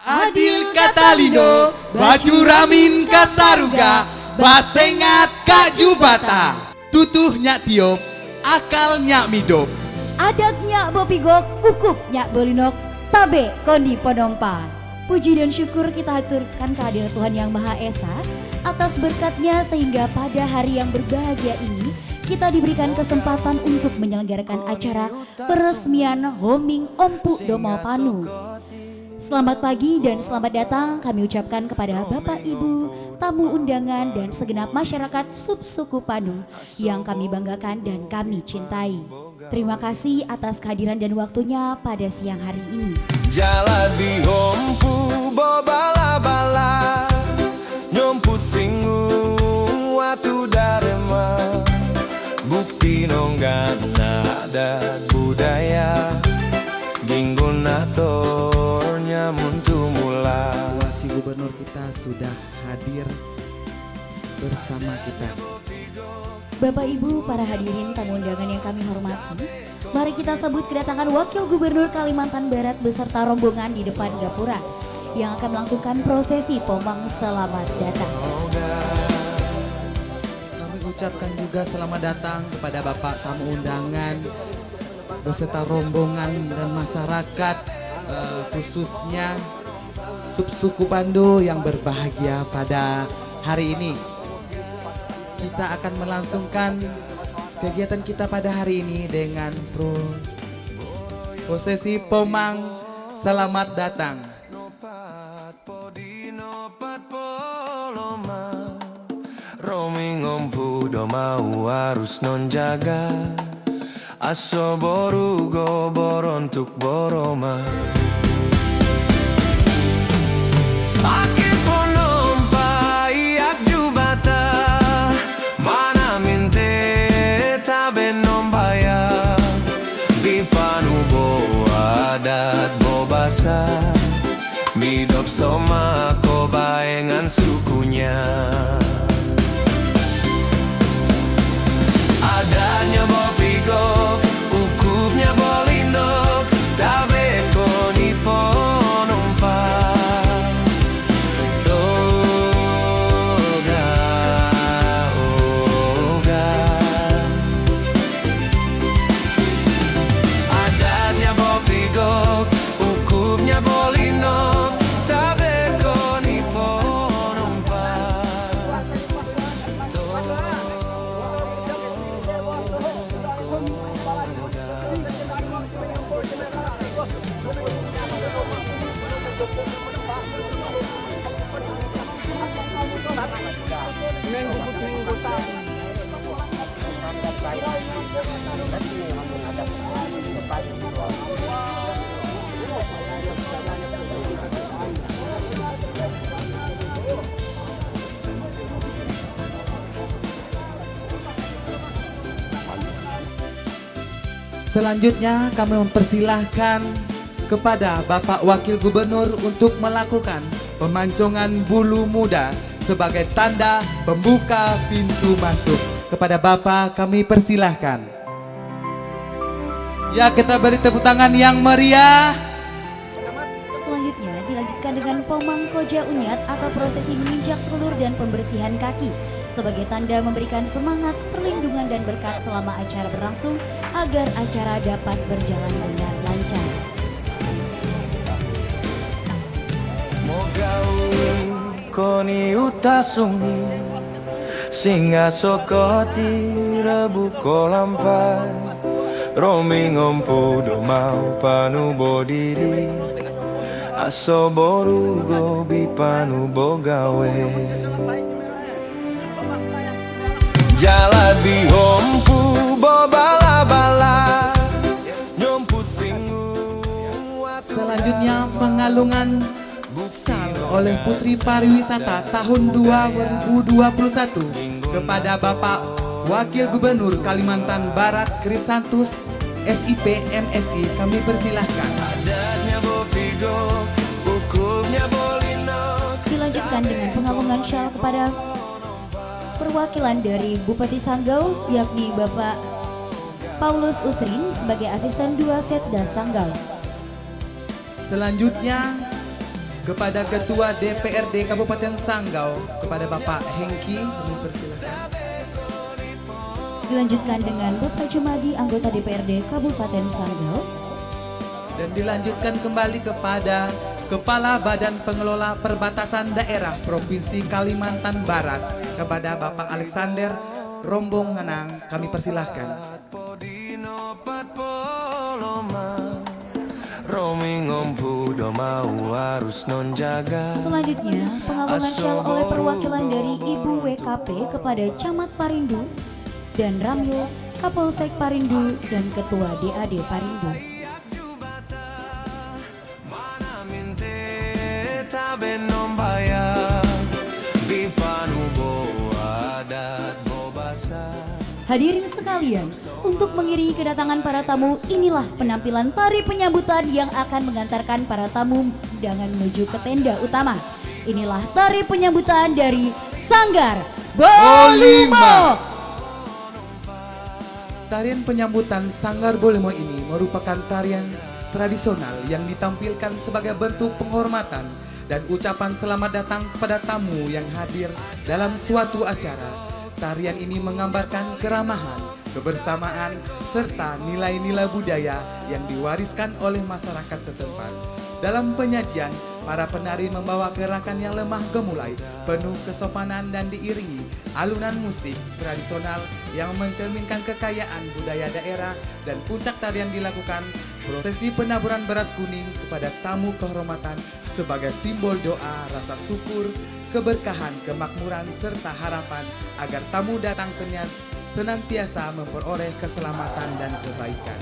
Adil Katalino, baju ramin kasaruga, basengat kak jubata, tutuh nyak tiop, akal nyak midop. Adat nyak bopigok, ukup nyak bolinok, tabe kondi podompa. Puji dan syukur kita haturkan kehadiran Tuhan Yang Maha Esa atas berkatnya sehingga pada hari yang berbahagia ini kita diberikan kesempatan untuk menyelenggarakan acara peresmian Homing Ompu Domau Panu. Selamat pagi dan selamat datang kami ucapkan kepada Bapak Ibu, tamu undangan dan segenap masyarakat subsuku Panu yang kami banggakan dan kami cintai. Terima kasih atas kehadiran dan waktunya pada siang hari ini. Jalan di Hompu bala-bala, nyomput singgung watu darema, bukti nonggana adat budaya, ginggunatornya muntu mula. Wakil Gubernur kita sudah hadir bersama kita. Bapak Ibu para hadirin tamu undangan yang kami hormati, mari kita sambut kedatangan Wakil Gubernur Kalimantan Barat beserta rombongan di depan gapura yang akan melangsungkan prosesi Pomang Selamat Datang. Kami ucapkan juga selamat datang kepada Bapak tamu undangan beserta rombongan dan masyarakat khususnya subsuku Pandu yang berbahagia pada hari ini. Kita akan melangsungkan kegiatan kita pada hari ini dengan prosesi Pomang Selamat Datang. Romi ngompu do mau harus non jaga, aso boru go borontuk boroma. Aki ponompa iak jubata, mana minte tabe nombaya, bipanu bo adat bo basa, bidop soma ko baengan sukunya. Adanya bopigok, ukupnya bolinok, tabe koni ponompa, toga oga. Adanya bopigok, ukupnya bolinok, tabe koni ponompa, Selanjutnya kami mempersilahkan kepada Bapak Wakil Gubernur untuk melakukan pemancongan bulu muda sebagai tanda pembuka pintu masuk. Kepada Bapak kami persilahkan. Ya, kita beri tepuk tangan yang meriah. Selanjutnya dilanjutkan dengan Pomang Koja Unyat atau prosesi menginjak telur dan pembersihan kaki sebagai tanda memberikan semangat, perlindungan dan berkat selama acara berlangsung agar acara dapat berjalan dengan lancar. mogau koni utasungi, singa sokoti rebu kolampai, romi ngompo do mau panu bodiri, aso boru gobi panu bogawe. Jalan di Hompu bo bala-bala, nyomput singgung. Selanjutnya pengalungan sal oleh Putri Pariwisata tahun 2021 kepada Bapak Wakil Gubernur Kalimantan Barat Krisantus SIP MSI, kami persilahkan. Dilanjutkan dengan pengalungan syal kepada perwakilan dari Bupati Sanggau yakni Bapak Paulus Usrin sebagai asisten 2 Setda Sanggau. Selanjutnya kepada Ketua DPRD Kabupaten Sanggau, kepada Bapak Hengki, kami persilakan. Dilanjutkan dengan Bapak Jumadi, anggota DPRD Kabupaten Sanggau. Dan dilanjutkan kembali kepada Kepala Badan Pengelola Perbatasan Daerah Provinsi Kalimantan Barat, kepada Bapak Alexander Rombong Nganang, kami persilahkan. Selanjutnya, pengagungan syal oleh perwakilan dari Ibu WKP kepada Camat Parindu dan Ramyo, Kapolsek Parindu dan Ketua DAD Parindu. Hadirin sekalian, untuk mengiringi kedatangan para tamu, inilah penampilan tari penyambutan yang akan mengantarkan para tamu undangan menuju ke tenda utama. Inilah tari penyambutan dari Sanggar Bolimo. Tarian penyambutan Sanggar Bolimo ini merupakan tarian tradisional yang ditampilkan sebagai bentuk penghormatan dan ucapan selamat datang kepada tamu yang hadir dalam suatu acara. Tarian ini menggambarkan keramahan, kebersamaan, serta nilai-nilai budaya yang diwariskan oleh masyarakat setempat. Dalam penyajian, para penari membawa gerakan yang lemah gemulai, penuh kesopanan dan diiringi alunan musik tradisional yang mencerminkan kekayaan budaya daerah. Dan puncak tarian dilakukan prosesi penaburan beras kuning kepada tamu kehormatan sebagai simbol doa, rasa syukur, keberkahan, kemakmuran, serta harapan agar tamu datang senantiasa memperoleh keselamatan dan kebaikan.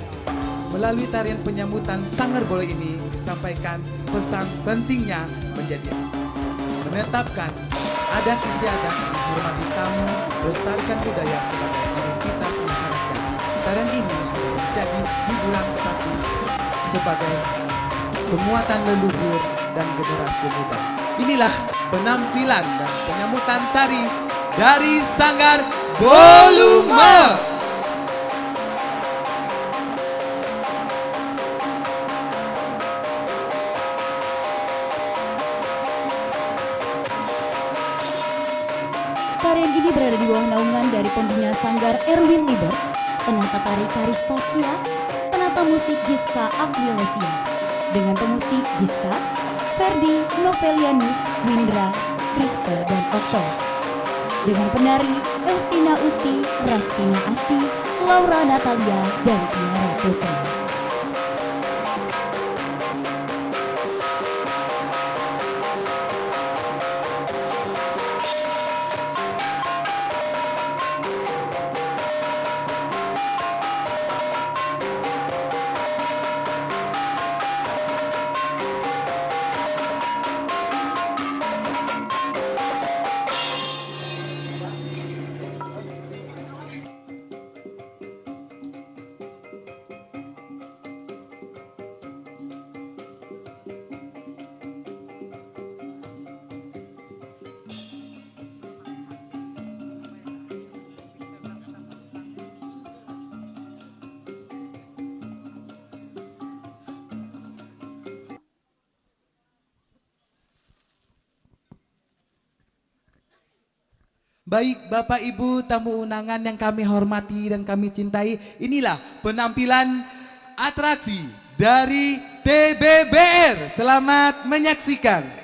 Melalui tarian penyambutan Sanggar Bolimo ini disampaikan pesan pentingnya menetapkan adat istiadat, menghormati tamu, melestarikan budaya sebagai identitas masyarakat. Tarian ini hanya menjadi hiburan tetapi sebagai penguatan leluhur dan generasi muda. Inilah penampilan dan penyambutan tari dari Sanggar Bolimo. Tarian ini berada di bawah naungan dari pembina Sanggar Erwin Liber, penata tari Karista Kia, penata musik Giska Akwilesia, dengan pemusik Giska, Ferdi, Novelianus, Windra, Krista, dan Okto. Dengan penari Eustina Usti, Rastina Asti, Laura Natalia, dan Tiara Putri. Baik Bapak Ibu tamu undangan yang kami hormati dan kami cintai, inilah penampilan atraksi dari TBBR. Selamat menyaksikan.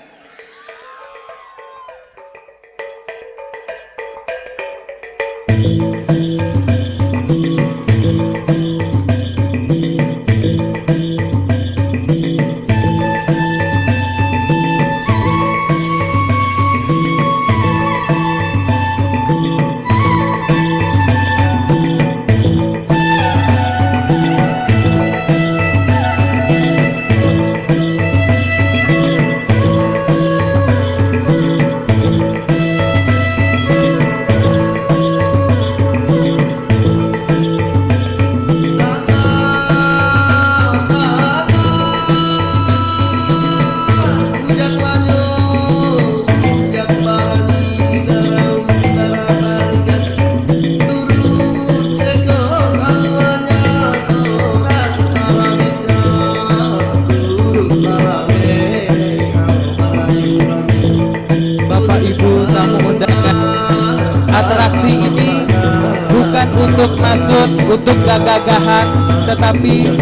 untuk gagahan, tetapi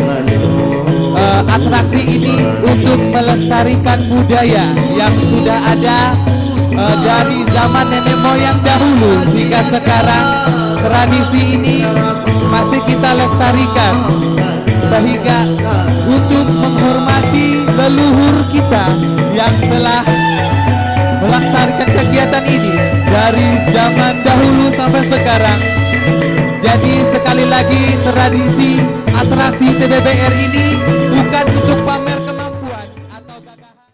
atraksi ini untuk melestarikan budaya yang sudah ada dari zaman nenek moyang dahulu hingga sekarang. Tradisi ini masih kita lestarikan, sehingga untuk menghormati leluhur kita yang telah melaksanakan kegiatan ini dari zaman dahulu sampai sekarang. Jadi sekali lagi, tradisi atraksi TBBR ini bukan untuk pamer kemampuan atau gagahan.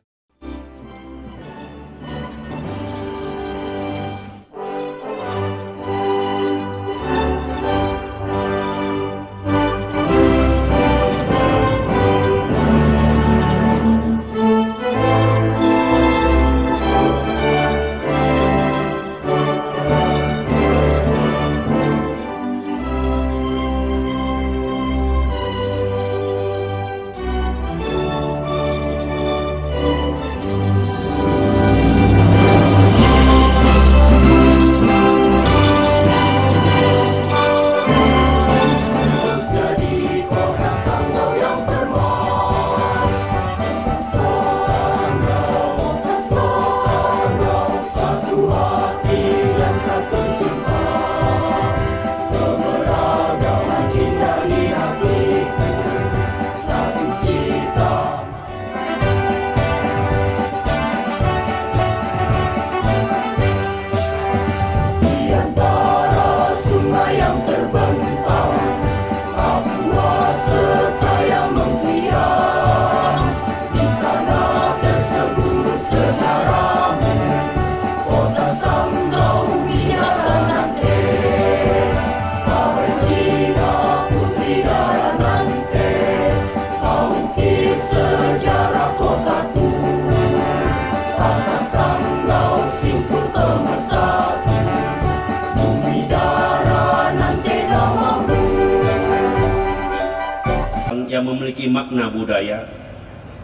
yang memiliki makna budaya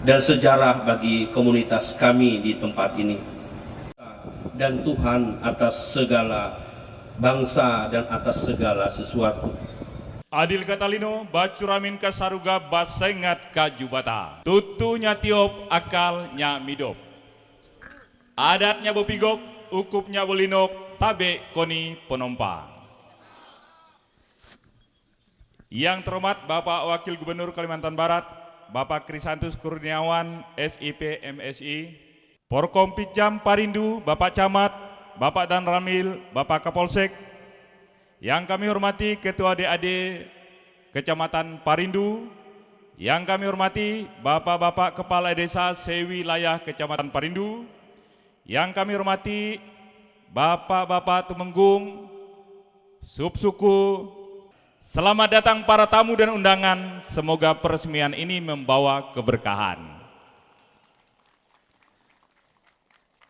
dan sejarah bagi komunitas kami di tempat ini, dan Tuhan atas segala bangsa dan atas segala sesuatu. Adil Katalino, bacuramin kasaruga basengat kajubata, tutunya tiop akalnya midop, adatnya bopigok, ukupnya bolinok, tabe koni penompa. Yang terhormat Bapak Wakil Gubernur Kalimantan Barat, Bapak Krisantus Kurniawan, SIP MSI, Porkompitjam Parindu, Bapak Camat, Bapak Dan Ramil, Bapak Kapolsek, yang kami hormati Ketua DAD Kecamatan Parindu, yang kami hormati Bapak-Bapak Kepala Desa sewilayah Kecamatan Parindu, yang kami hormati Bapak-Bapak Tumenggung, Subsuku. Selamat datang para tamu dan undangan, semoga peresmian ini membawa keberkahan.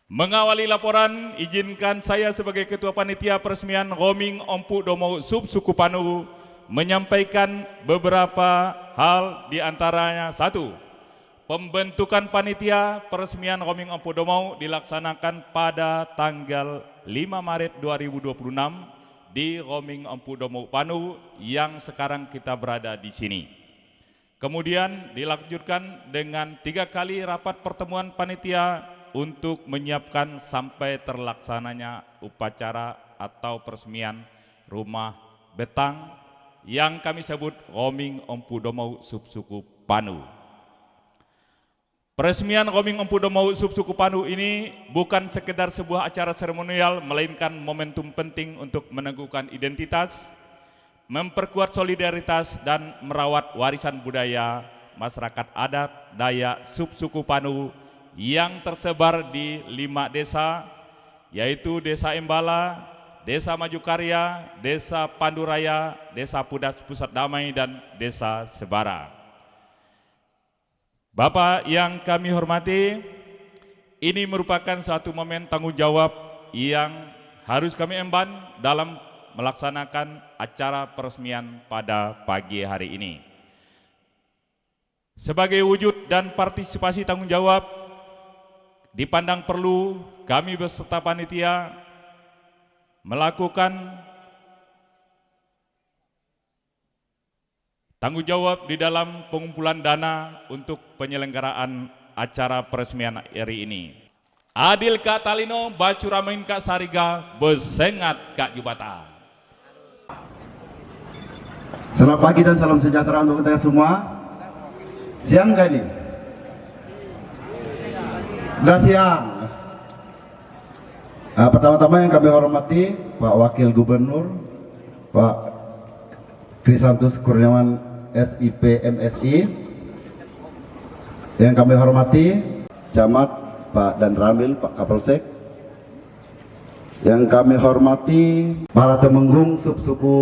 Mengawali laporan, izinkan saya sebagai Ketua Panitia Peresmian Roming Ompu Domo Subsuku Panu menyampaikan beberapa hal, diantaranya: 1. Pembentukan panitia peresmian Roming Ompu Domo dilaksanakan pada tanggal 5 Maret 2026 di Roming Ompu Domo Panu yang sekarang kita berada di sini. Kemudian dilanjutkan dengan 3 kali rapat pertemuan panitia untuk menyiapkan sampai terlaksananya upacara atau peresmian rumah betang yang kami sebut Roming Ompu Domo Subsuku Panu. Peresmian Roming Ompu Domo Subsuku Panu ini bukan sekedar sebuah acara seremonial, melainkan momentum penting untuk meneguhkan identitas, memperkuat solidaritas, dan merawat warisan budaya masyarakat adat Dayak Subsuku Panu yang tersebar di 5 desa, yaitu Desa Embala, Desa Majukarya, Desa Panduraya, Desa Pudas Pusat Damai, dan Desa Sebara. Bapak yang kami hormati, ini merupakan suatu momen tanggung jawab yang harus kami emban dalam melaksanakan acara peresmian pada pagi hari ini. Sebagai wujud dan partisipasi tanggung jawab, dipandang perlu kami beserta panitia melakukan tanggung jawab di dalam pengumpulan dana untuk penyelenggaraan acara peresmian hari ini. Adil Kak Talino, Bacuramin Kak Sariga, Besengat Kak Jubata. Selamat pagi dan salam sejahtera untuk kita semua. Siang kali. Sudah siang. Pertama-tama yang kami hormati Pak Wakil Gubernur, Pak Krisantus Kurniawan SIP MSI. Yang kami hormati Camat Pak Dan Ramil, Pak Kapolsek. Yang kami hormati para temenggung subsuku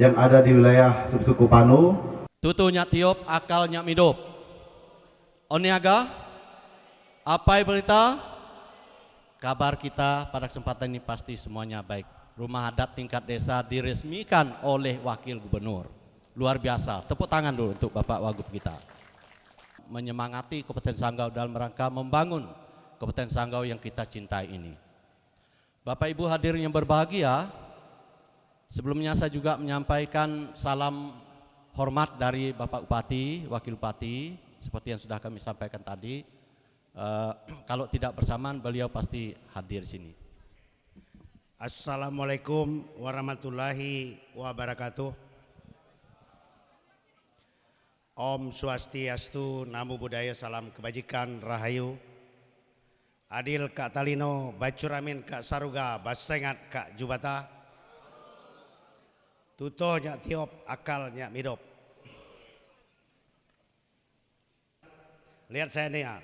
yang ada di wilayah subsuku Panu. Tutu nyak tiup, akal nyak midop. Oniaga, apa berita? Kabar kita pada kesempatan ini pasti semuanya baik. Rumah adat tingkat desa diresmikan oleh Wakil Gubernur. Luar biasa, tepuk tangan dulu untuk Bapak Wagub kita. Menyemangati Kabupaten Sanggau dalam rangka membangun Kabupaten Sanggau yang kita cintai ini. Bapak Ibu hadirin yang berbahagia, sebelumnya saya juga menyampaikan salam hormat dari Bapak Bupati, Wakil Bupati, seperti yang sudah kami sampaikan tadi. Kalau tidak bersamaan beliau pasti hadir di sini. Assalamualaikum warahmatullahi wabarakatuh. Om Swastiastu, Namo Buddhaya, salam kebajikan, rahayu. Adil Kak Talino, Bacuramin Kak Saruga, Basengat Kak Jubata. Tutoh nyak tiop, akal nyak midop. Lihat saya nih ya.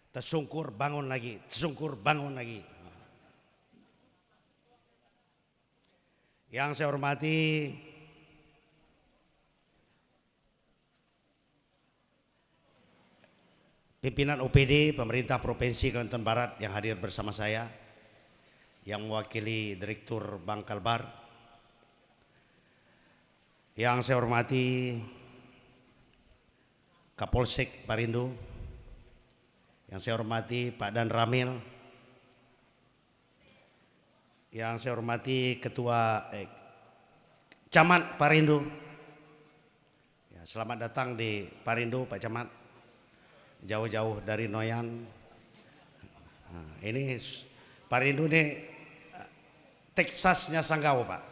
Tersungkur bangun lagi, tersungkur bangun lagi. Yang saya hormati pimpinan OPD Pemerintah Provinsi Kalimantan Barat yang hadir bersama saya, yang mewakili Direktur Bank Kalbar. Yang saya hormati Kapolsek Parindo, yang saya hormati Pak Dan Ramil, yang saya hormati Ketua Camat Parindo. Ya, selamat datang di Parindo Pak Camat, jauh-jauh dari Noyan. Nah, ini Parindo ini Teksasnya Sanggau Pak.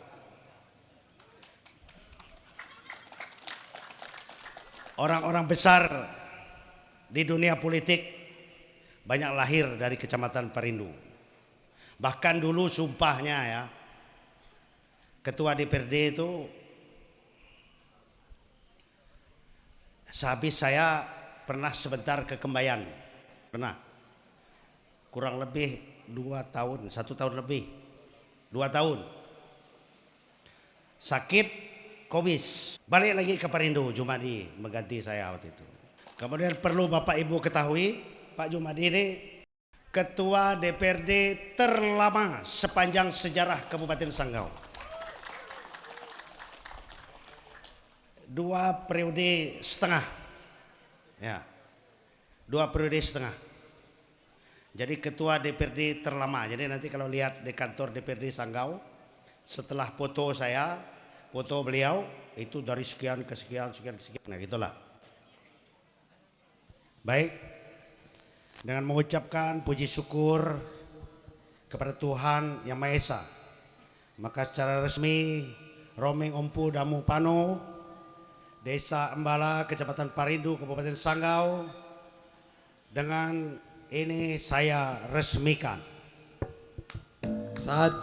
Orang-orang besar di dunia politik banyak lahir dari Kecamatan Parindo. Bahkan dulu sumpahnya ya, Ketua DPRD itu sehabis saya pernah sebentar ke Kembayan. Pernah. Kurang lebih 2 tahun, 1 tahun lebih. 2 tahun. Sakit Covid. Balik lagi ke Parindo, Jumadi mengganti saya waktu itu. Kemudian perlu Bapak Ibu ketahui, Pak Jumadi ini Ketua DPRD terlama sepanjang sejarah Kabupaten Sanggau. 2 periode setengah. Ya. 2 periode setengah. Jadi Ketua DPRD terlama. Jadi nanti kalau lihat di kantor DPRD Sanggau, setelah foto saya, foto beliau, itu dari sekian ke sekian, sekian ke sekian. Nah gitulah. Baik. Dengan mengucapkan puji syukur kepada Tuhan Yang Maha Esa, maka secara resmi Romeng Ompu Damu Pano, Desa Embala, Kecamatan Parindo, Kabupaten Sanggau, dengan ini saya resmikan. 1,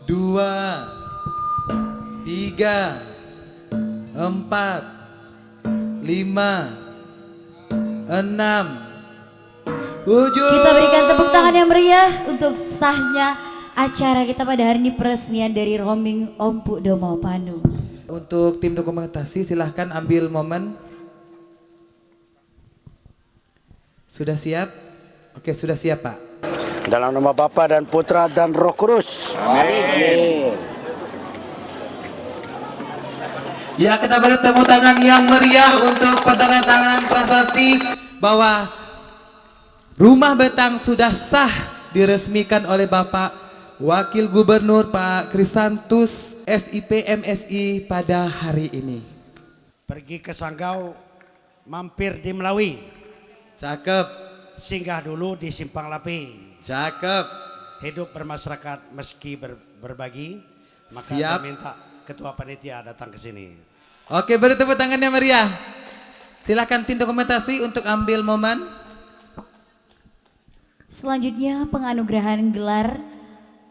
2, 3, 4, 5, 6, 7. Kita berikan tepuk tangan yang meriah untuk sahnya acara kita pada hari ini, peresmian dari Romeng Ompu Domo Panu. Untuk tim dokumentasi silahkan ambil momen. Sudah siap? Oke, sudah siap Pak. Dalam nama Bapa dan Putra dan Roh Kudus. Amin. Ya, kita beri tepuk tangan yang meriah untuk penandatanganan prasasti bahwa Rumah Betang sudah sah diresmikan oleh Bapak Wakil Gubernur Pak Krisantus SIP MSI pada hari ini. pergi ke Sanggau, mampir di Melawi, Cakep. singgah dulu di Simpang Lapi. Cakep. Hidup bermasyarakat meski berbagi, maka Siap. saya minta ketua panitia datang ke sini. Oke, beri tepuk tangannya meriah. Silakan tim dokumentasi untuk ambil momen. Selanjutnya penganugerahan gelar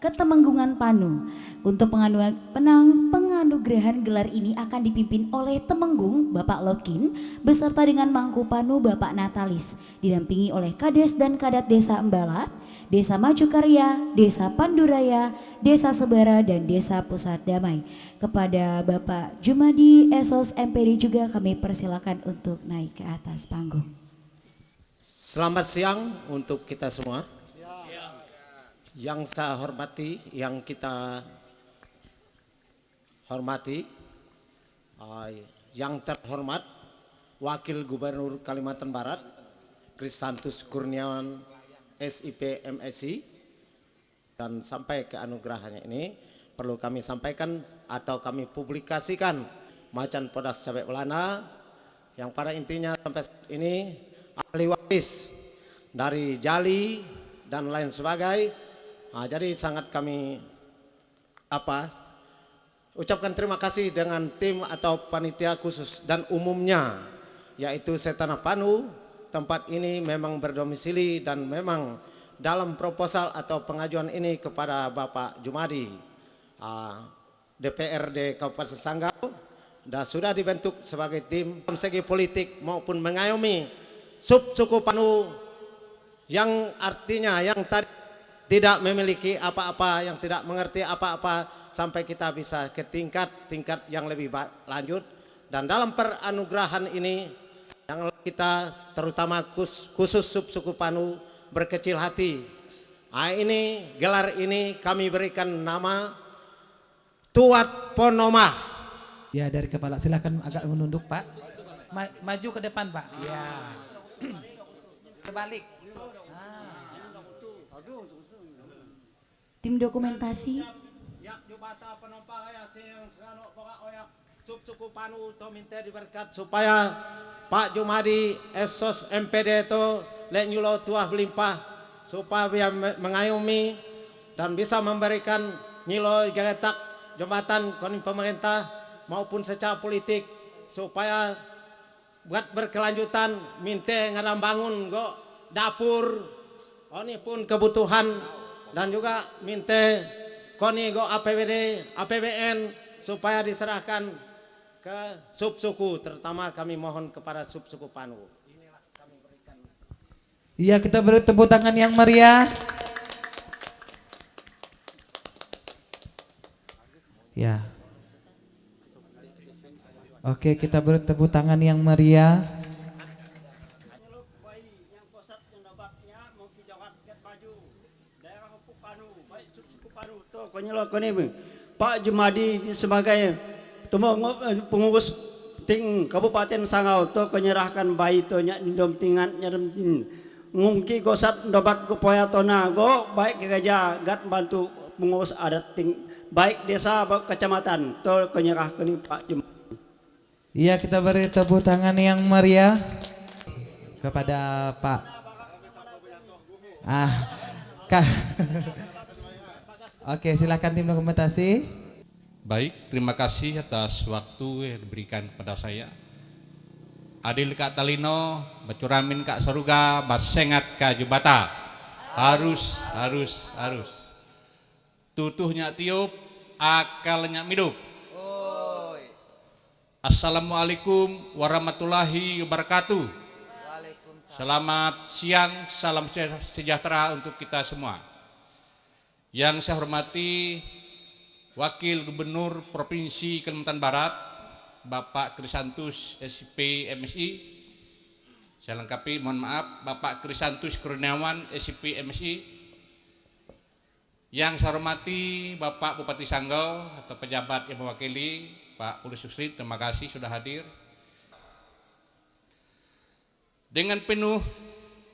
Ketemenggungan Panu. Untuk penganugerahan gelar ini akan dipimpin oleh Temenggung Bapak Lokin beserta dengan Mangku Panu Bapak Natalis, didampingi oleh Kades dan Kadat Desa Embala, Desa Maju Karya, Desa Panduraya, Desa Sebara, dan Desa Pusat Damai. Kepada Bapak Jumadi Esos MPD juga kami persilakan untuk naik ke atas panggung. Selamat siang untuk kita semua. Yang saya hormati, yang kita hormati, yang terhormat Wakil Gubernur Kalimantan Barat, Krisantus Kurniawan SIP MSI, dan sampai ke anugerahannya ini perlu kami sampaikan atau kami publikasikan Macan Podas Cabai Belanda yang pada intinya sampai saat ini ahli waris dari Jali dan lain sebagainya. Jadi sangat kami ucapkan terima kasih dengan tim atau panitia khusus dan umumnya, yaitu Setanah Panu. Tempat ini memang berdomisili dan memang dalam proposal atau pengajuan ini kepada Bapak Jumadi, DPRD Kabupaten Sanggau, dan sudah dibentuk sebagai tim dalam segi politik maupun mengayomi suku Panu yang artinya yang tadi tidak memiliki apa-apa, yang tidak mengerti apa-apa, sampai kita bisa ke tingkat yang lebih lanjut. Dan dalam peranugerahan ini yang kita terutama khusus suku Panu berkecil hati. Ini gelar ini kami berikan nama Tuat Ponomah. Ya, dari kepala silakan agak menunduk, Pak. Maju ke depan, Pak. Ya. Kebalik. Tim dokumentasi Suku Panu to minta diberkat supaya Pak Jumadi Esos MPD itu lenyulo tuah belimpah supaya dia mengayomi dan bisa memberikan nyilo geletak jabatan konin pemerintah maupun secara politik supaya buat berkelanjutan minta ngadam bangun go dapur ini pun kebutuhan dan juga minta koni go APBD, APBN supaya diserahkan ke subsuku, terutama kami mohon kepada subsuku Panu. Iya, kita beri tepuk tangan yang meriah. Ya. Oke, kita beri tepuk tangan yang meriah. Pak Jumadi sebagai pengurus ting Kabupaten Sanggau to penyerahkan bayi to nya dom tingan nyadem tin ngungki gosat dobat go poyatona go baik gereja gat bantu pengurus adat ting baik desa kecamatan to penyerahkan Pak Jumadi. Iya, kita beri tepuk tangan yang meriah kepada Pak. Oke, silakan tim dokumentasi. Baik, terima kasih atas waktu yang diberikan kepada saya. Adil Kak Talino, bacuramin Kak Saruga, basengat Kak Jubata. Harus. Tutuhnya tiup, akalnya midup. Assalamualaikum warahmatullahi wabarakatuh. Selamat siang, salam sejahtera untuk kita semua. Yang saya hormati Wakil Gubernur Provinsi Kalimantan Barat, Bapak Krisantus SIP MSI. Saya lengkapi, mohon maaf, Bapak Krisantus Kurniawan SIP MSI. Yang saya hormati Bapak Bupati Sanggau atau pejabat yang mewakili, Pak Pulus Susri, terima kasih sudah hadir. Dengan penuh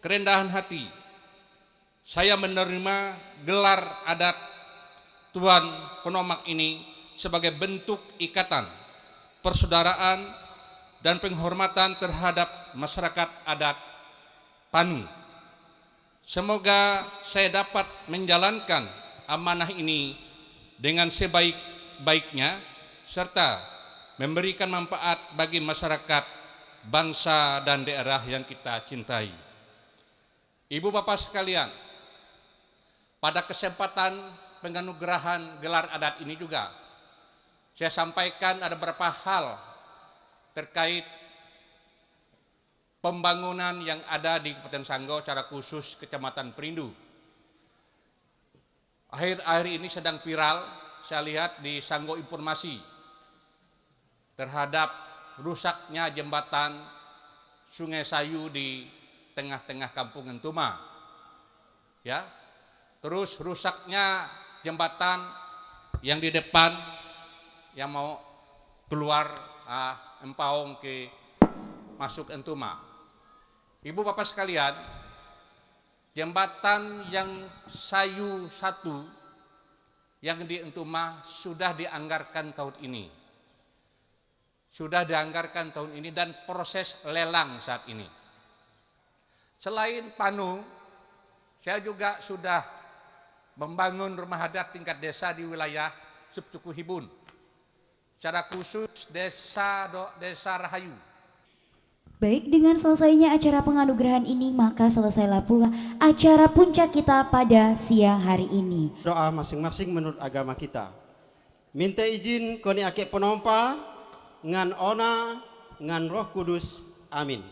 kerendahan hati, saya menerima gelar adat Tuan Ponomah ini sebagai bentuk ikatan, persaudaraan, dan penghormatan terhadap masyarakat adat Panu. Semoga saya dapat menjalankan amanah ini dengan sebaik-baiknya serta memberikan manfaat bagi masyarakat, bangsa, dan daerah yang kita cintai. Ibu bapak sekalian, pada kesempatan penganugerahan gelar adat ini juga saya sampaikan ada beberapa hal terkait pembangunan yang ada di Kabupaten Sanggau, secara khusus Kecamatan Perindu. Akhir-akhir ini sedang viral, saya lihat di Sanggau Informasi, terhadap rusaknya jembatan Sungai Sayu di tengah-tengah Kampung Entuma. Ya. Terus rusaknya jembatan yang di depan yang mau keluar Empaung ke masuk Entuma. Ibu bapak sekalian, jembatan yang Sayu 1 yang di Entuma sudah dianggarkan tahun ini. Sudah dianggarkan tahun ini dan proses lelang saat ini. Selain Panu, saya juga sudah membangun rumah adat tingkat desa di wilayah Subsuku Hibun. Secara khusus Desa Rahayu. Baik, dengan selesainya acara penganugerahan ini, maka selesailah pula acara puncak kita pada siang hari ini. Doa masing-masing menurut agama kita. Minta izin koni ake penompa, ngan ona, ngan Roh Kudus. Amin.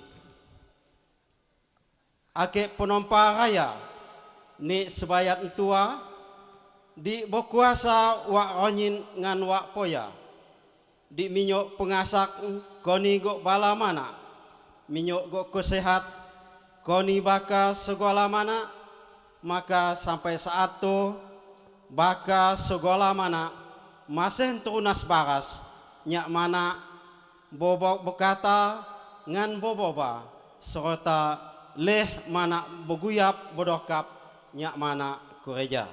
Ake penompa raya, ni sebayat tua, di bokuasa wak onyin ngan wak poya, di minyok pengasak koni gok bala mana, minyok gok kesehat koni baka segala mana, maka sampai saat tu baka segala mana masih tunas baras nyak mana bobok bekata ngan boboba serta leh mana beguyap bodokap nyak mana gereja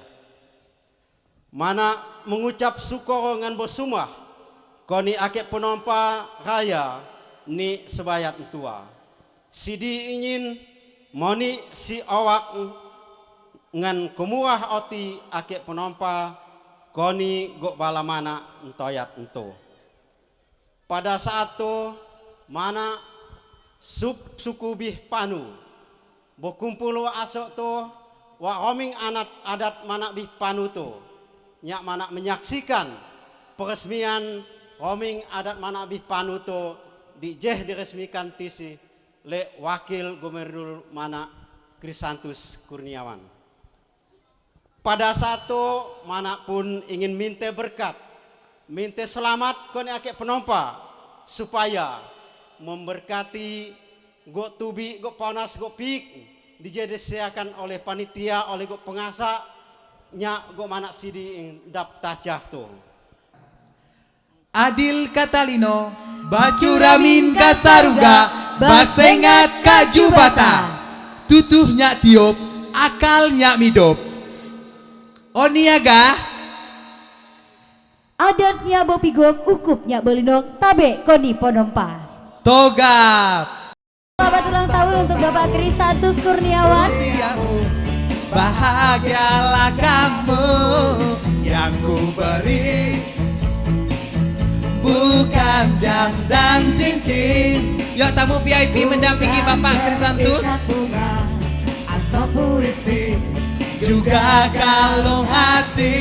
mana mengucap syukur ngan bersumah koni ake penompa raya ni sebayat tua sidi ingin moni si awak ngan kemurah oti ake penompa koni gok bala mana entoyat ento. Pada saat tu mana suku bih Panu berkumpul asok tu wa oming adat mana bih Panu tu nyak mana menyaksikan peresmian oming adat mana bih Panu tu diresmikan tisi le wakil gubernur mana Krisantus Kurniawan. Pada satu manapun ingin minta berkat, minta selamat koni ake penompa supaya memberkati gok tubi, gok panas, gok pik dijadikan oleh panitia, oleh gok pengasa nya gok mana sidi dap tajah tu. Adil Katalino, Bacuramin Kasaruga, Basengat Kajubata, tutuhnya tiup, akalnya midop. Oniaga Adatnya bopigok, ukupnya belinok, tabe koni ponompa. Togap. Selamat ulang tahun untuk Bapak Krisantus Kurniawan. Bahagialah kamu yang ku beri, bukan jam dan cincin. Yuk tamu VIP mendampingi Bapak Krisantus. Atau puisi, juga kalung hati.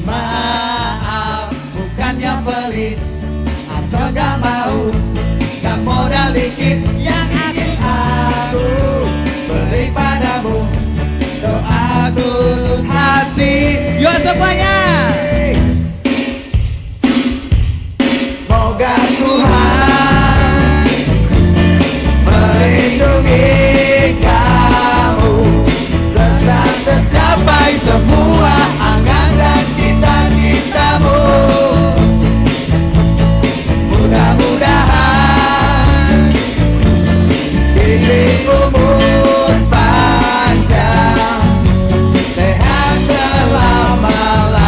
Maaf, bukan yang pelit atau gak mau, gak modal dikit yang ingin aku beri padamu. Doa tulus hati. Yuk semuanya. Moga Tuhan melindungi kamu, tetap tercapai semua angan dan cita-citamu. Mudah-mudahan diberi umur panjang, sehat selama-lamanya.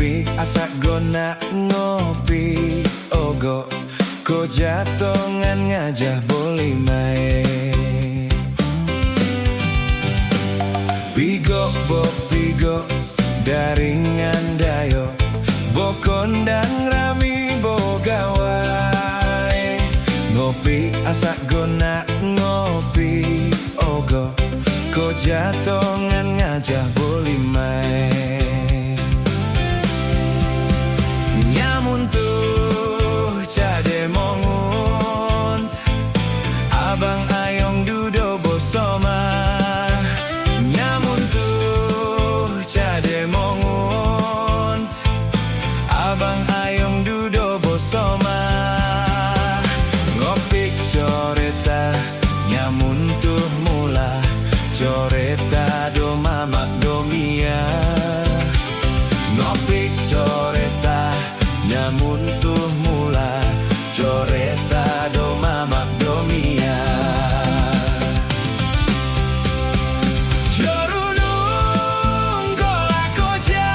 ngopi asak gona ngopi ogo ko jatongan ngajah boleh main pigo bo pigo daringan dayo bo kondang rami bo gawai ngopi asak gona ngopi ogo ko jatongan ngajah boleh main nyamun tuh cade mongunt abang ayong dudo bosoma nyamun tuh cade mongunt abang ayong dudo bosoma ngopik coreta nyamun tuh mula coreta do mamak do mia ngopik coreta nyamun tuh mula coreta do mamak do mia jorunung gola koja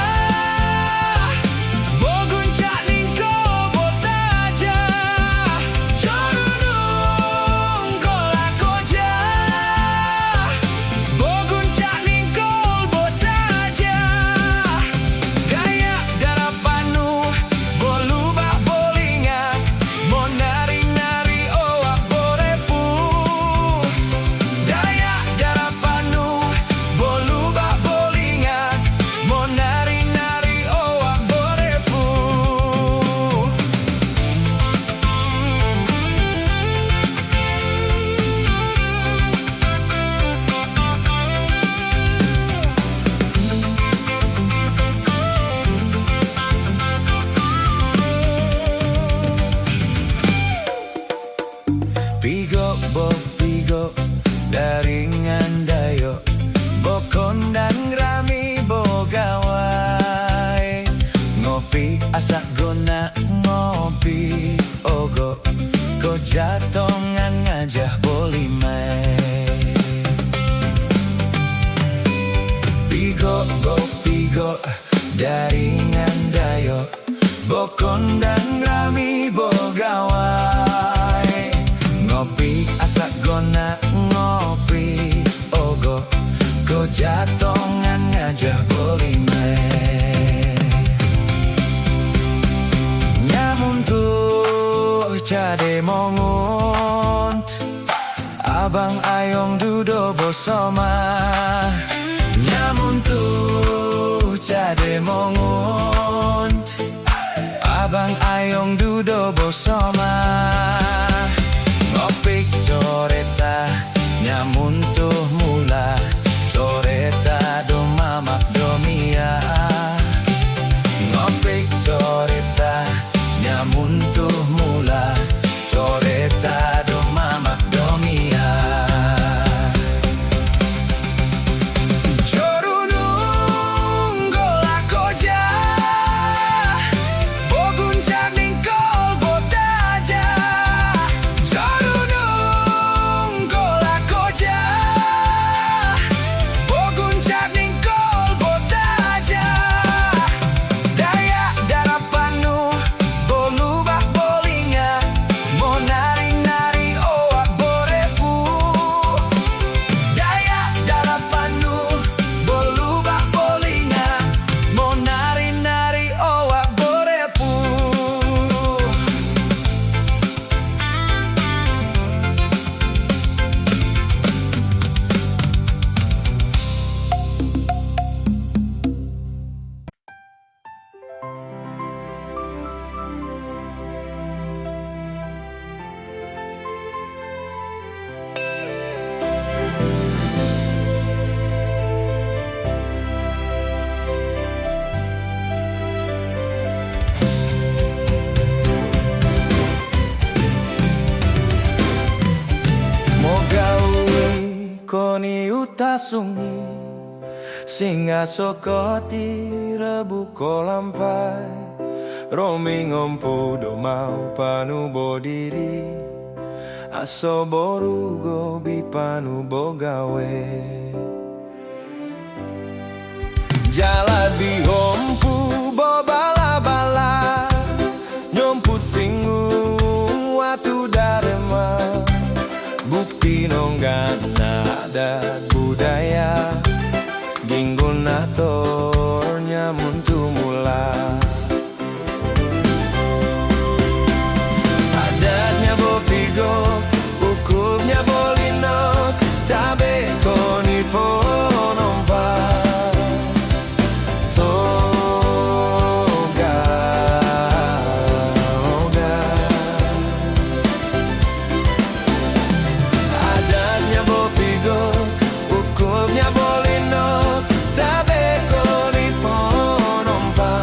boguncak ningko botaja jorunung gola koja boguncak ningkol botaja gaya darapanu bolubah bolingan mau nari-nari oak borepu daya darapanu bolubah bolingan mau nari-nari oak borepu pigo bo pigo daringan dayo bo kondang rami bo gawai ngopi asak gona ngopi ogo ko jatongan ngajah boleh main pigo bo pigo daringan dayo bo kondang rami bo gawai ngopi asak gona ngopi ogo ko jatongan ngajah boleh main nyamun tuh cade mongunt abang ayong dudo bosoma nyamun tuh cade mongunt abang ayong dudo bosoma ngopik coreta nyamun tuh mula coreta do mamak do mia ngopik coreta nyamun tuh mula coreta do mamak do mia jorunung gola koja boguncak ningkol botaja jorunung gola koja boguncak ningkol botaja daya darapanu bolubah bolinga mau nari-nari oak borepu daya darapanu bolubah bolinga mau nari-nari oak borepu Mogawi koni utasungi singa sokoti rebu kolampai romi ngompo do mau panu bodiri aso boru gobi panu bogawe jalabi hompu boba tornya muntu mula. Adatnya bopigok, hukumnya bolinok, tabe koni ponompa. Toga, oga. Adatnya bopigok, hukumnya bolinok, tabe koni ponompa.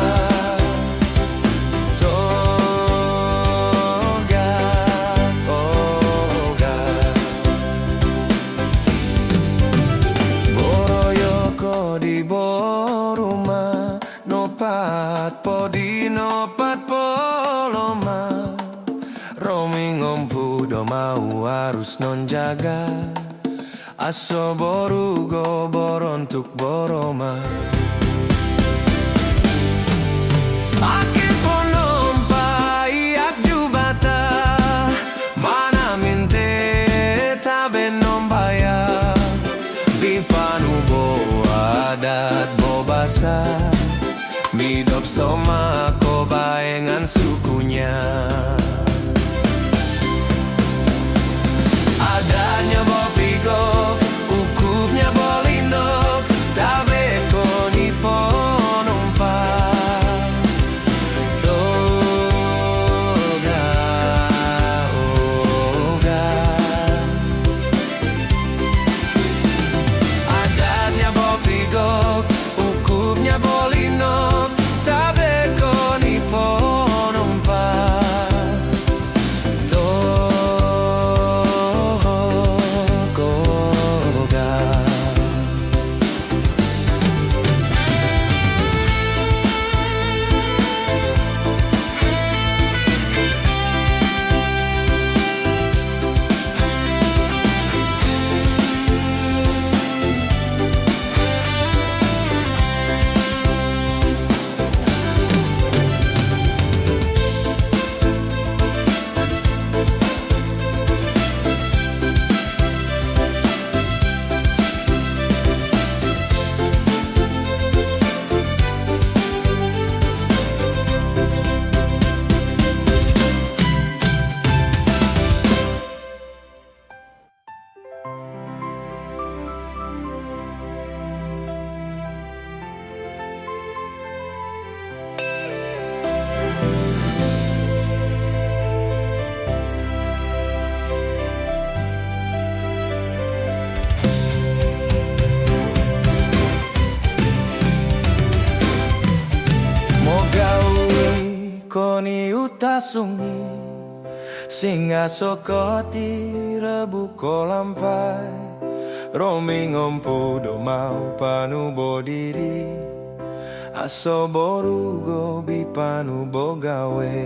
Toga, oga. Boroyoko di boruma, nopat podi nopat poloma. Romi ngompu do mau harus non jaga. Aso boru go borontuk boroma. Ake ponompa iak jubata, mana minte tabe nombaya. Bipanu bo adat bo basa, midop soma ko baengan sukunya. Adanya bopigok, hukumnya bolinok, tabe koni ponompa. Toga, oga. Adatnya bopigok, hukumnya bolinok, tabe koni ponompa. Koni utasungi singa sokoti rebu kolampai. Romi ngompu do mau panu bodiri, aso boru go bipanu bogawe.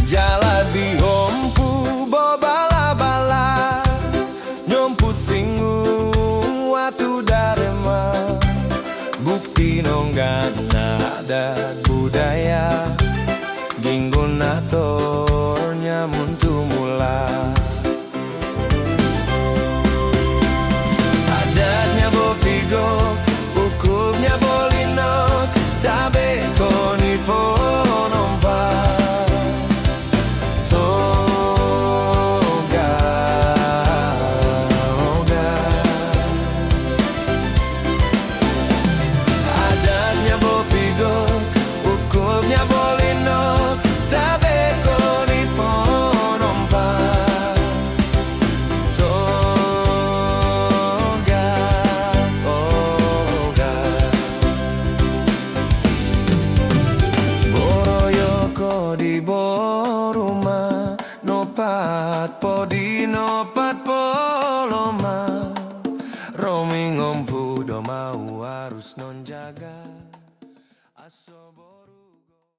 Jalan bihompu bo bala-bala, nyomput singgung watu darema. Bukti nonggan adat budaya, ginggun atornya muntu mula. Adatnya bopigok, hukumnya bolinok, tabe koni ponompa. Toga, oga. Adatnya bopigok, hukumnya bolinok, tabe koni ponompa. Toga, oga. Boroyoko di boruma, nopat podi nopat poloma. Romi ngompu do mau harus non jaga.